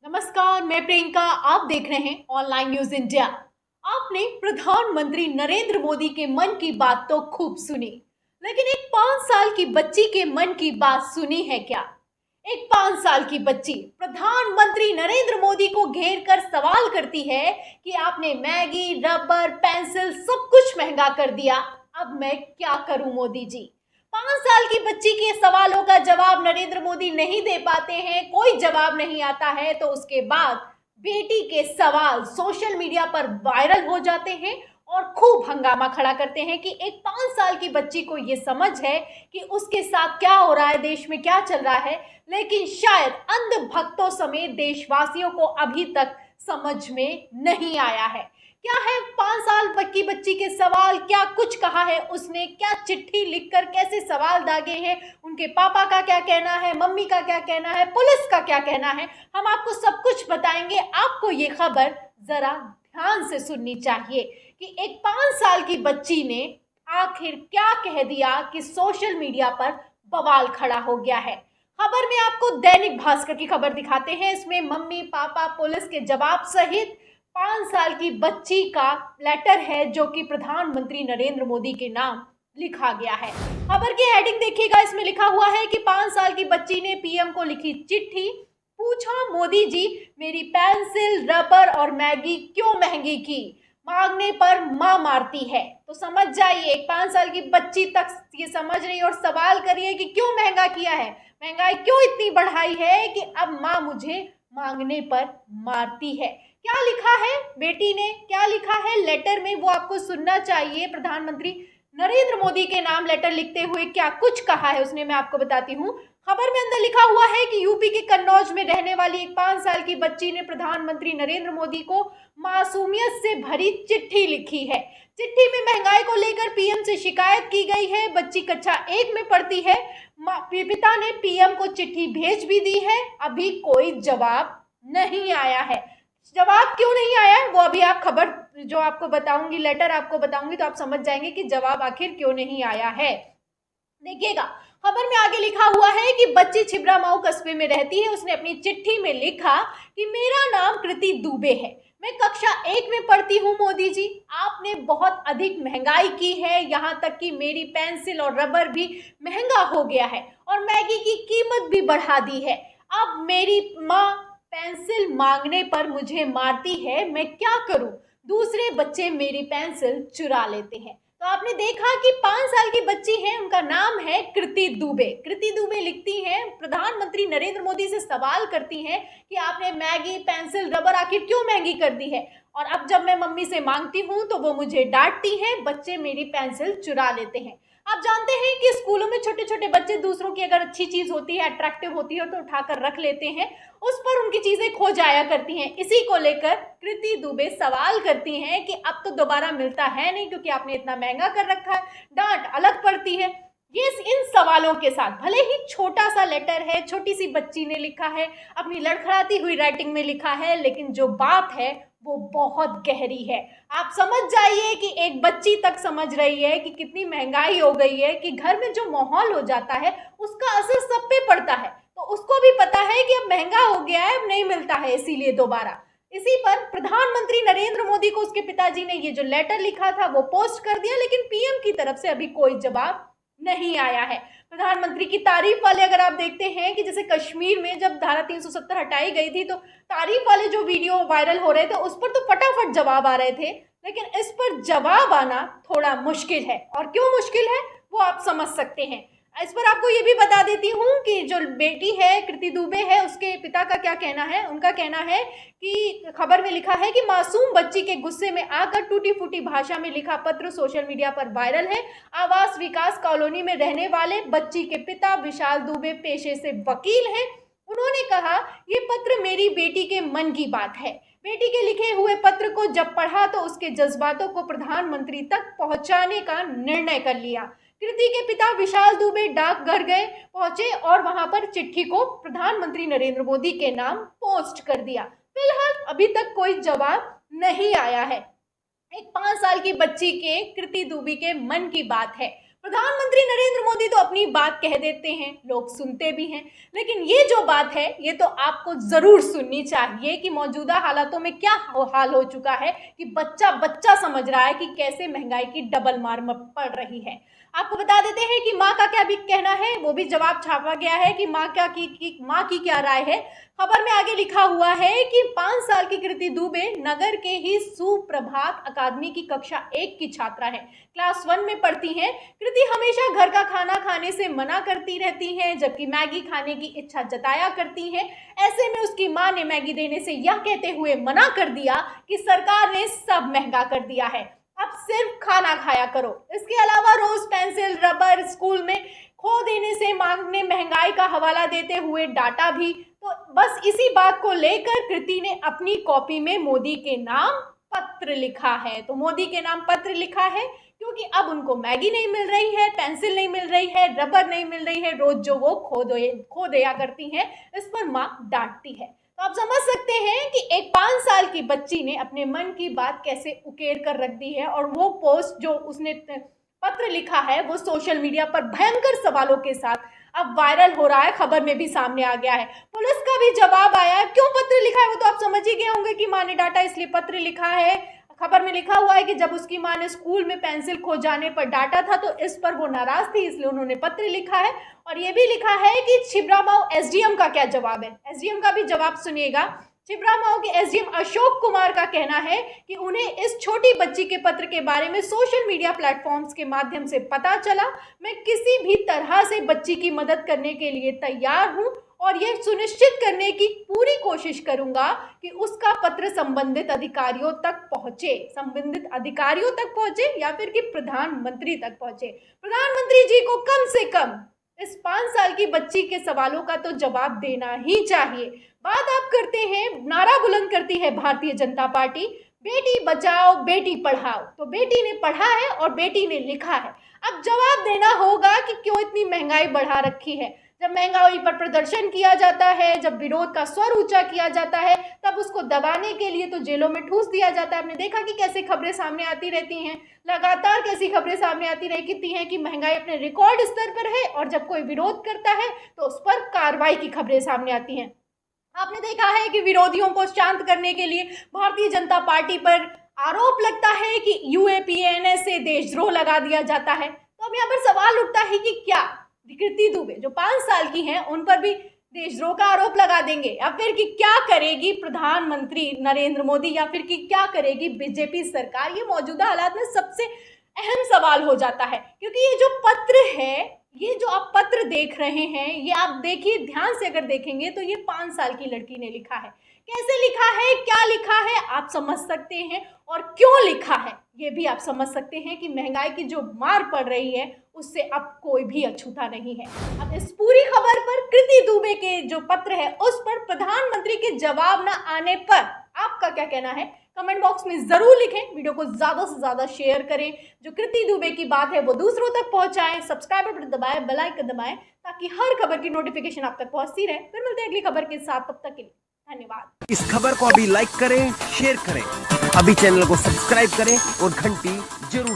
नमस्कार, मैं प्रियंका। आप देख रहे हैं ऑनलाइन न्यूज इंडिया। आपने प्रधानमंत्री नरेंद्र मोदी के मन की बात तो खूब सुनी, लेकिन एक 5 साल की बच्ची के मन की बात सुनी है क्या? एक 5 साल की बच्ची प्रधानमंत्री नरेंद्र मोदी को घेर कर सवाल करती है कि आपने मैगी, रबर, पेंसिल सब कुछ महंगा कर दिया, अब मैं क्या करूं मोदी जी? 5 साल की बच्ची के सवालों का जवाब नरेंद्र मोदी नहीं दे पाते हैं, कोई जवाब नहीं आता है, तो उसके बाद बेटी के सवाल सोशल मीडिया पर वायरल हो जाते हैं और खूब हंगामा खड़ा करते हैं कि एक 5 साल की बच्ची को यह समझ है कि उसके साथ क्या हो रहा है, देश में क्या चल रहा है, लेकिन शायद अंध भक्तों समेत देशवासियों को अभी तक समझ में नहीं आया है। क्या है 5 साल की बच्ची के सवाल, क्या कुछ कहा है उसने, क्या चिट्ठी लिखकर कैसे सवाल दागे हैं, उनके पापा का क्या कहना है, मम्मी का क्या कहना है, पुलिस का क्या कहना है, हम आपको सब कुछ बताएंगे। आपको ये खबर जरा ध्यान से सुननी चाहिए कि एक 5 साल की बच्ची ने आखिर क्या कह दिया कि सोशल मीडिया पर बवाल खड़ा हो गया है। खबर में आपको दैनिक भास्कर की खबर दिखाते हैं। इसमें मम्मी, पापा, पुलिस के जवाब सहित 5 साल की बच्ची का लेटर है जो कि प्रधानमंत्री नरेंद्र मोदी के नाम लिखा गया है। खबर की हेडिंग देखिएगा, इसमें लिखा हुआ है कि 5 साल की बच्ची ने पीएम को लिखी चिट्ठी, पूछा मोदी जी मेरी पेंसिल, रबर और मैगी क्यों महंगी की, मांगने पर मां मारती है। तो समझ जाइए, एक 5 साल की बच्ची तक ये समझ रही है और सवाल करिए कि क्यों महंगा किया है, महंगाई क्यों इतनी बढ़ाई है कि अब मां मुझे मांगने पर मारती है। क्या लिखा है बेटी ने, क्या लिखा है लेटर में, वो आपको सुनना चाहिए। प्रधानमंत्री नरेंद्र मोदी के नाम लेटर लिखते हुए क्या कुछ कहा है उसने, मैं आपको बताती हूँ। खबर में अंदर लिखा हुआ है कि यूपी के कन्नौज में रहने वाली एक 5 साल की बच्ची ने प्रधानमंत्री नरेंद्र मोदी को मासूमियत से भरी चिट्ठी लिखी है। चिट्ठी में महंगाई को लेकर पीएम से शिकायत की गई है। बच्ची कक्षा 1 में पढ़ती है। पिता ने पीएम को चिट्ठी भेज भी दी है, अभी कोई जवाब नहीं आया है। जवाब क्यों नहीं आया है वो अभी आप खबर जो आपको बताऊंगी, लेटर आपको बताऊंगी तो आप समझ जाएंगे कि जवाब आखिर क्यों नहीं आया है। देखिएगा, खबर में आगे लिखा हुआ है कि बच्ची छिबरामऊ कस्बे में रहती है। उसने अपनी चिट्ठी में लिखा कि मेरा नाम कृति दुबे है, मैं कक्षा 1 में पढ़ती हूँ। मोदी जी आपने बहुत अधिक महंगाई की है, यहाँ तक कि मेरी पेंसिल और रबर भी महंगा हो गया है और मैगी की कीमत भी बढ़ा दी है। अब मेरी माँ पेंसिल मांगने पर मुझे मारती है, मैं क्या करूं? दूसरे बच्चे मेरी पेंसिल चुरा लेते हैं। तो आपने देखा कि 5 साल की बच्ची है, उनका नाम है कृति दुबे। कृति दुबे लिखती हैं, प्रधानमंत्री नरेंद्र मोदी से सवाल करती हैं कि आपने मैगी, पेंसिल, रबर आखिर क्यों महंगी कर दी है, और अब जब मैं मम्मी से मांगती हूं तो वो मुझे डांटती है, बच्चे मेरी पेंसिल चुरा लेते हैं। आप जानते हैं कि स्कूलों में छोटे छोटे बच्चे दूसरों की अगर अच्छी चीज होती है, अट्रैक्टिव होती है तो उठाकर रख लेते हैं, उस पर उनकी चीजें खो जाया करती हैं। इसी को लेकर कृति दुबे सवाल करती हैं कि अब तो दोबारा मिलता है नहीं क्योंकि आपने इतना महंगा कर रखा है, डांट अलग पड़ती है। ये इन सवालों के साथ, भले ही छोटा सा लेटर है, छोटी सी बच्ची ने लिखा है, अपनी लड़खड़ाती हुई राइटिंग में लिखा है, लेकिन जो बात है वो बहुत गहरी है। आप समझ जाइए कि एक बच्ची तक समझ रही है कि कितनी महंगाई हो गई है, कि घर में जो माहौल हो जाता है उसका असर सब पे पड़ता है। तो उसको भी पता है कि अब महंगा हो गया है, अब नहीं मिलता है, इसीलिए दोबारा। इसी पर प्रधानमंत्री नरेंद्र मोदी को उसके पिताजी ने ये जो लेटर लिखा था वो पोस्ट कर दिया, लेकिन पीएम की तरफ से अभी कोई जवाब नहीं आया है। प्रधानमंत्री की तारीफ वाले अगर आप देखते हैं कि जैसे कश्मीर में जब धारा 370 हटाई गई थी तो तारीफ वाले जो वीडियो वायरल हो रहे थे उस पर तो फटाफट जवाब आ रहे थे, लेकिन इस पर जवाब आना थोड़ा मुश्किल है। और क्यों मुश्किल है वो आप समझ सकते हैं। इस पर आपको ये भी बता देती हूँ कि जो बेटी है कृति दुबे है, उसके पिता का क्या कहना है। उनका कहना है कि खबर में लिखा है कि मासूम बच्ची के गुस्से में आकर टूटी फूटी भाषा में लिखा पत्र सोशल मीडिया पर वायरल है। आवास विकास कॉलोनी में रहने वाले बच्ची के पिता विशाल दुबे पेशे से वकील हैं। उन्होंने कहा, ये पत्र मेरी बेटी के मन की बात है। बेटी के लिखे हुए पत्र को जब पढ़ा तो उसके जज्बातों को प्रधानमंत्री तक पहुंचाने का निर्णय कर लिया। कृति के पिता विशाल दुबे डाकघर गए पहुंचे और वहां पर चिट्ठी को प्रधानमंत्री नरेंद्र मोदी के नाम पोस्ट कर दिया। फिलहाल अभी तक कोई जवाब नहीं आया है। एक 5 साल की बच्ची के कृति दुबे के मन की बात है। प्रधानमंत्री नरेंद्र मोदी तो अपनी बात कह देते हैं, लोग सुनते भी हैं, लेकिन ये जो बात है ये तो आपको जरूर सुननी चाहिए कि मौजूदा हालातों में क्या हाल हो चुका है कि बच्चा बच्चा समझ रहा है कि कैसे महंगाई की डबल मार पड़ रही है। आपको बता देते हैं कि माँ का क्या भी कहना है, वो भी जवाब छापा गया है कि माँ की क्या राय है। खबर में आगे लिखा हुआ है कि 5 साल की कृति दुबे नगर के ही सुप्रभात अकादमी की कक्षा 1 की छात्रा है, क्लास 1 में पढ़ती हैं। कृति हमेशा घर का खाना खाने से मना करती रहती हैं, जबकि मैगी खाने की इच्छा जताया करती हैं। ऐसे में उसकी मां ने मैगी देने से यह कहते हुए मना कर दिया कि सरकार ने सब महंगा कर दिया है, अब सिर्फ खाना खाया करो। इसके अलावा रोज पेंसिल रबर स्कूल में खो देने से मांग ने महंगाई का हवाला देते हुए डांटा भी। तो बस इसी बात को लेकर कृति ने अपनी कॉपी में मोदी के नाम पत्र लिखा है। तो मोदी के नाम पत्र लिखा है क्योंकि अब उनको मैगी नहीं मिल रही है, पेंसिल नहीं मिल रही है, रबर नहीं मिल रही है, रोज जो वो खो दिया करती हैं, इस पर माँ डांटती है। तो आप समझ सकते हैं कि एक 5 साल की बच्ची ने अपने मन की बात कैसे उकेर कर रख दी है, और वो पोस्ट जो उसने पत्र लिखा है वो सोशल मीडिया पर भयंकर सवालों के साथ अब वायरल हो रहा है, खबर में भी सामने आ गया है। पुलिस का भी जवाब आया है। क्यों पत्र लिखा है वो तो आप समझ ही गए होंगे कि माँ ने डांटा इसलिए पत्र लिखा है। खबर में लिखा हुआ है कि जब उसकी मां ने स्कूल में पेंसिल खो जाने पर डांटा था तो इस पर वो नाराज थी, इसलिए उन्होंने पत्र लिखा है। और ये भी लिखा है कि छिबरामऊ एसडीएम का क्या जवाब है। एसडीएम का भी जवाब सुनिएगा। छिबरामऊ के एसडीएम अशोक कुमार का कहना है कि उन्हें इस छोटी बच्ची के पत्र के बारे में सोशल मीडिया प्लेटफॉर्म्स के माध्यम से पता चला। मैं किसी भी तरह से बच्ची की मदद करने के लिए तैयार हूं और यह सुनिश्चित करने की पूरी कोशिश करूंगा कि उसका पत्र संबंधित अधिकारियों तक पहुंचे या फिर कि प्रधानमंत्री तक पहुंचे। प्रधानमंत्री जी को कम से कम इस 5 साल की बच्ची के सवालों का तो जवाब देना ही चाहिए। बात आप करते हैं, नारा बुलंद करती है भारतीय जनता पार्टी, बेटी बचाओ बेटी पढ़ाओ। तो बेटी ने पढ़ा है और बेटी ने लिखा है। अब जवाब देना होगा कि क्यों इतनी महंगाई बढ़ा रखी है। जब महंगाई पर प्रदर्शन किया जाता है, जब विरोध का स्वर ऊंचा किया जाता है, तब उसको दबाने के लिए तो जेलों में ठूस दिया जाता है। आपने देखा कि कैसे खबरें सामने आती रहती हैं, लगातार कैसी खबरें सामने आती रहती हैं कि महंगाई अपने रिकॉर्ड स्तर पर है, और जब कोई विरोध करता है तो उस पर कार्रवाई की खबरें सामने आती हैं। आपने देखा है कि विरोधियों को शांत करने के लिए भारतीय जनता पार्टी पर आरोप लगता है कि यूएपीएएनएस से देशद्रोह लगा दिया जाता है। तो अब यहाँ पर सवाल उठता है कि क्या कृति दुबे जो 5 साल की हैं उन पर भी देशद्रोह का आरोप लगा देंगे, या फिर कि क्या करेगी प्रधानमंत्री नरेंद्र मोदी, या फिर कि क्या करेगी बीजेपी सरकार। ये मौजूदा हालात में सबसे अहम सवाल हो जाता है, क्योंकि ये जो पत्र है, ये जो आप पत्र देख रहे हैं, ये आप देखिए ध्यान से, अगर देखेंगे तो ये 5 साल की लड़की ने लिखा है। कैसे लिखा है, क्या लिखा है, आप समझ सकते हैं, और क्यों लिखा है ये भी आप समझ सकते हैं कि महंगाई की जो मार पड़ रही है उससे अब कोई भी अछूता नहीं है। अब इस पूरी खबर पर कृति दुबे के जो पत्र है उस पर प्रधानमंत्री के जवाब न आने पर आपका क्या कहना है, कमेंट बॉक्स में जरूर लिखें। वीडियो को ज्यादा से ज्यादा शेयर करें, जो कृति दुबे की बात है वो दूसरों तक पहुंचाएं। सब्सक्राइब बटन दबाएं, बेल आइकन दबाएं, ताकि हर खबर की नोटिफिकेशन आप तक पहुंचती रहे। फिर मिलते हैं अगली खबर के साथ, तब तक के लिए धन्यवाद। इस खबर को अभी लाइक करें, शेयर करें, अभी चैनल को सब्सक्राइब करें और घंटी जरूर